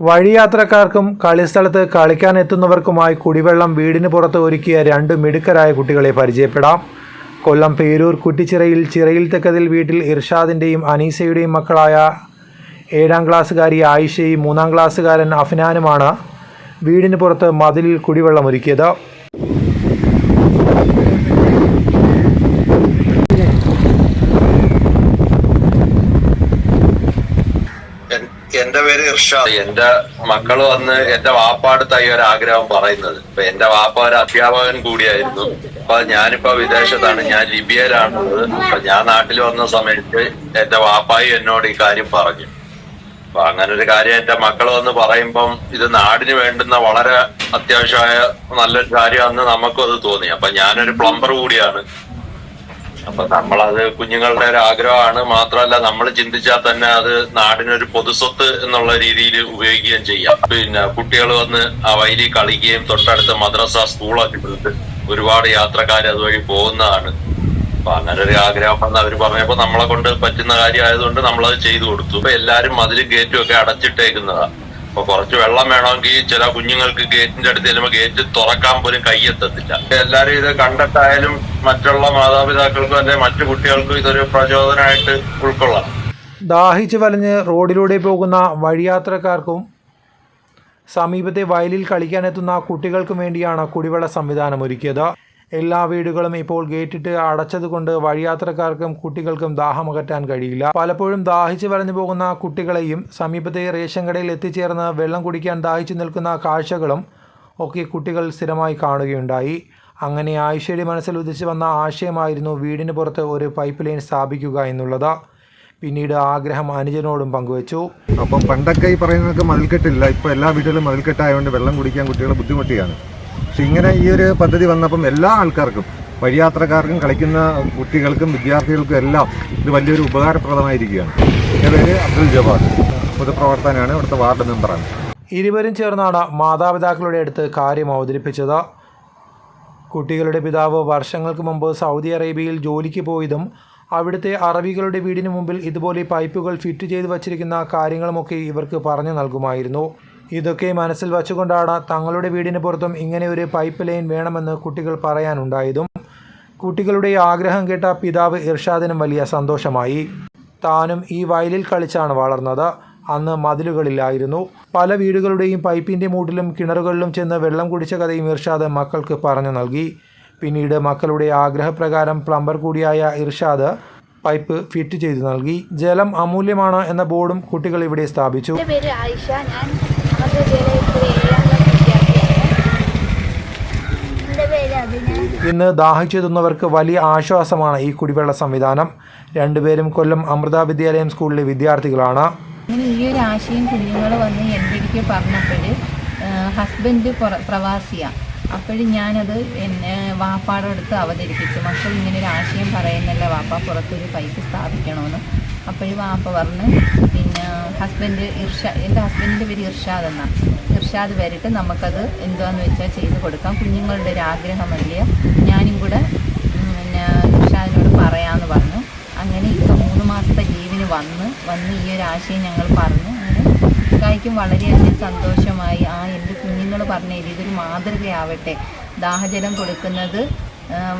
വഴിയാത്രക്കാർക്കും കളിസ്ഥലത്ത് കളിക്കാനെത്തുന്നവർക്കുമായി കുടിവെള്ളം വീടിന് പുറത്ത് ഒരുക്കിയ രണ്ട് മിടുക്കരായ കുട്ടികളെ പരിചയപ്പെടാം. കൊല്ലം പേരൂർ കുറ്റിച്ചിറയിൽ ചിറയിൽ തെക്കതിൽ വീട്ടിൽ ഇർഷാദിൻ്റെയും അനീസയുടെയും മക്കളായ 7ാം ക്ലാസ്സുകാരി ആയിഷയും 3ാം ക്ലാസ്സുകാരൻ അഫ്നാനുമാണ് വീടിന് പുറത്ത് മതിലിൽ കുടിവെള്ളം ഒരുക്കിയത്. എന്റെ പേര് ഇർഷാദ്. എന്റെ മക്കള് വന്ന് എന്റെ വാപ്പാടുത്തായി ഒരു ആഗ്രഹം പറയുന്നത്. ഇപ്പൊ എന്റെ വാപ്പ ഒരു അധ്യാപകൻ കൂടിയായിരുന്നു. അപ്പൊ ഞാനിപ്പോ വിദേശത്താണ്, ഞാൻ ലിബിയയിലാണുള്ളത്. അപ്പൊ ഞാൻ നാട്ടിൽ വന്ന സമയത്ത് എന്റെ വാപ്പായി എന്നോട് ഈ കാര്യം പറഞ്ഞു. അപ്പൊ അങ്ങനെ ഒരു കാര്യം എന്റെ മക്കൾ വന്ന് പറയുമ്പം ഇത് നാടിന് വേണ്ടുന്ന വളരെ അത്യാവശ്യമായ നല്ലൊരു കാര്യമാണെന്ന് നമുക്കും അത് തോന്നി. അപ്പൊ ഞാനൊരു പ്ലംബർ കൂടിയാണ്. അപ്പൊ നമ്മളത് കുഞ്ഞുങ്ങളുടെ ഒരു ആഗ്രഹമാണ്. മാത്രമല്ല നമ്മൾ ചിന്തിച്ചാൽ തന്നെ അത് നാടിനൊരു പൊതുസ്വത്ത് എന്നുള്ള രീതിയിൽ ഉപയോഗിക്കുകയും ചെയ്യാം. പിന്നെ കുട്ടികൾ വന്ന് ആ വയലിൽ കളിക്കുകയും തൊട്ടടുത്ത മദ്രസ സ്കൂളൊക്കെ എടുത്ത് ഒരുപാട് യാത്രക്കാർ അതുവഴി പോകുന്നതാണ്. അപ്പൊ അങ്ങനെ ഒരു ആഗ്രഹം വന്ന് അവർ പറഞ്ഞപ്പോ നമ്മളെ കൊണ്ട് പറ്റുന്ന കാര്യമായതുകൊണ്ട് നമ്മളത് ചെയ്തു കൊടുത്തു. ഇപ്പൊ എല്ലാരും മതിലും ഗേറ്റും ഒക്കെ അടച്ചിട്ടേക്കുന്നതാണ്. അപ്പൊ കുറച്ച് വെള്ളം വേണമെങ്കിൽ ചില കുഞ്ഞുങ്ങൾക്ക് ഗേറ്റിന്റെ അടുത്ത് ചെല്ലുമ്പോൾ ഗേറ്റ് തുറക്കാൻ പോലും കൈയെത്തത്തില്ല. എല്ലാരും ഇത് കണ്ടിട്ടായാലും മറ്റുള്ള മാതാപിതാക്കൾക്കും അല്ലെ മറ്റു കുട്ടികൾക്കും ഇതൊരു പ്രചോദനമായിട്ട് ഉൾക്കൊള്ളാം. ദാഹിച്ചു വലഞ്ഞ് റോഡിലൂടെ പോകുന്ന വഴിയാത്രക്കാർക്കും സമീപത്തെ വയലിൽ കളിക്കാനെത്തുന്ന കുട്ടികൾക്കും വേണ്ടിയാണ് കുടിവെള്ള സംവിധാനം ഒരുക്കിയത്. എല്ലാ വീടുകളും ഇപ്പോൾ ഗേറ്റിട്ട് അടച്ചതുകൊണ്ട് വഴിയാത്രക്കാർക്കും കുട്ടികൾക്കും ദാഹമകറ്റാൻ കഴിയില്ല. പലപ്പോഴും ദാഹിച്ച് വലഞ്ഞു പോകുന്ന കുട്ടികളെയും സമീപത്തെ റേഷൻ കടയിൽ എത്തിച്ചേർന്ന് വെള്ളം കുടിക്കാൻ ദാഹിച്ചു നിൽക്കുന്ന കാഴ്ചകളും ഒക്കെ കുട്ടികൾ സ്ഥിരമായി കാണുകയുണ്ടായി. അങ്ങനെ ആയിഷയുടെ മനസ്സിൽ ഉദിച്ചു വന്ന ആശയമായിരുന്നു വീടിന് പുറത്ത് ഒരു പൈപ്പ് ലൈൻ സ്ഥാപിക്കുക എന്നുള്ളത്. പിന്നീട് ആഗ്രഹം അനുജനോടും പങ്കുവച്ചു. അപ്പം പണ്ടൊക്കെ ഈ പറയുന്നതൊക്കെ മതിൽക്കെട്ടില്ല. ഇപ്പോൾ എല്ലാ വീട്ടിലും മതിൽക്കെട്ടായതുകൊണ്ട് വെള്ളം കുടിക്കാൻ കുട്ടികൾ ബുദ്ധിമുട്ടിയാണ്. പക്ഷെ ഇങ്ങനെ ഈ ഒരു പദ്ധതി വന്നപ്പം എല്ലാ ആൾക്കാർക്കും, വഴിയാത്രക്കാർക്കും, കളിക്കുന്ന കുട്ടികൾക്കും വിദ്യാർത്ഥികൾക്കും എല്ലാം ഇത് വലിയൊരു ഉപകാരപ്രദമായിരിക്കുകയാണ്. എൻ്റെ പേര് അബ്ദുൽ ജവാർ, പൊതുപ്രവർത്തകനാണ്, ഇവിടുത്തെ വാർഡ് മെമ്പറാണ്. ഇരുവരും ചേർന്നാണ് മാതാപിതാക്കളുടെ അടുത്ത് കാര്യം അവതരിപ്പിച്ചത്. കുട്ടികളുടെ പിതാവ് വർഷങ്ങൾക്ക് മുമ്പ് സൗദി അറേബ്യയിൽ ജോലിക്ക് പോയതും അവിടുത്തെ അറബികളുടെ വീടിന് മുമ്പിൽ ഇതുപോലെ പൈപ്പുകൾ ഫിറ്റ് ചെയ്ത് വച്ചിരിക്കുന്ന കാര്യങ്ങളുമൊക്കെ ഇവർക്ക് പറഞ്ഞു നൽകുമായിരുന്നു. ഇതൊക്കെ മനസ്സിൽ വച്ചുകൊണ്ടാണ് തങ്ങളുടെ വീടിന് പുറത്തും ഇങ്ങനെ ഒരു പൈപ്പ് ലൈൻ വേണമെന്ന് കുട്ടികൾ പറയാനുണ്ടായതും. കുട്ടികളുടെ ആഗ്രഹം കേട്ട പിതാവ് ഇർഷാദിനും വലിയ സന്തോഷമായി. താനും ഈ വയലിൽ കളിച്ചാണ് വളർന്നത്. അന്ന് മതിലുകളിലായിരുന്നു. പല വീടുകളുടെയും പൈപ്പിൻ്റെ മൂട്ടിലും കിണറുകളിലും ചെന്ന് വെള്ളം കുടിച്ച കഥയും ഇർഷാദ് മക്കൾക്ക് പറഞ്ഞു നൽകി. പിന്നീട് മക്കളുടെ ആഗ്രഹപ്രകാരം പ്ലംബർ കൂടിയായ ഇർഷാദ് പൈപ്പ് ഫിറ്റ് ചെയ്തു നൽകി. ജലം അമൂല്യമാണ് എന്ന ബോർഡും കുട്ടികൾ ഇവിടെ സ്ഥാപിച്ചു. ഇന്ന് ദാഹിച്ചെത്തുന്നവർക്ക് വലിയ ആശ്വാസമാണ് ഈ കുടിവെള്ള സംവിധാനം. രണ്ടുപേരും കൊല്ലം അമൃത വിദ്യാലയം സ്കൂളിലെ വിദ്യാർത്ഥികളാണ്. ഈ ഒരു ആശയം കുഞ്ഞുങ്ങൾ വന്ന് എൻ്റെ അടുത്ത് പറഞ്ഞപ്പോൾ ഹസ്ബൻഡ് പ്രവാസിയാണ്. അപ്പോഴും ഞാനത് എന്നെ വാപ്പാടെ അടുത്ത് അവതരിപ്പിച്ചു. മക്കൾ ഇങ്ങനെ ഒരു ആശയം പറയുന്നല്ല വാപ്പ, പുറത്തൊരു പൈപ്പ് സ്ഥാപിക്കണമെന്ന്. അപ്പോഴും വാപ്പ പറഞ്ഞ് പിന്നെ എൻ്റെ ഹസ്ബൻഡിൻ്റെ പേര് ഇർഷാദ് എന്നാണ്. ഇർഷാദ് വരിട്ട് നമുക്കത് എന്താണെന്ന് വെച്ചാൽ ചെയ്ത് കൊടുക്കാം, കുഞ്ഞുങ്ങളുടെ ഒരു ആഗ്രഹമല്ലേ, ഞാനും കൂടെ പിന്നെ ഇർഷാദിനോട് പറയാമെന്ന് പറഞ്ഞു. അങ്ങനെ ഇപ്പോൾ 3 മാസത്തെ ലീവിന് വന്ന് ഈ ഒരു ആശയം ഞങ്ങൾ പറഞ്ഞു. അങ്ങനെ കായ്ക്കും വളരെയധികം സന്തോഷമായി. എൻ്റെ കുഞ്ഞുങ്ങൾ പറഞ്ഞ ഇതൊരു മാതൃകയാവട്ടെ. ദാഹജലം കൊടുക്കുന്നത്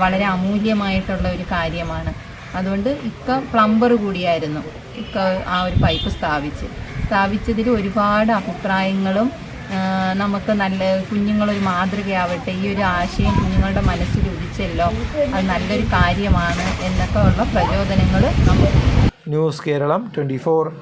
വളരെ അമൂല്യമായിട്ടുള്ള ഒരു കാര്യമാണ്. അതുകൊണ്ട് പ്ലംബർ കൂടിയായിരുന്നു. ആ ഒരു പൈപ്പ് സ്ഥാപിച്ചതിൽ ഒരുപാട് അഭിപ്രായങ്ങളും നമുക്ക് നല്ല കുഞ്ഞുങ്ങളൊരു മാതൃകയാവട്ടെ, ഈ ഒരു ആശയം കുഞ്ഞുങ്ങളുടെ മനസ്സിൽ ഉദിച്ചല്ലോ, അത് നല്ലൊരു കാര്യമാണ് എന്നൊക്കെ ഉള്ള പ്രചോദനങ്ങൾ നമുക്ക്. ന്യൂസ് കേരളം 24.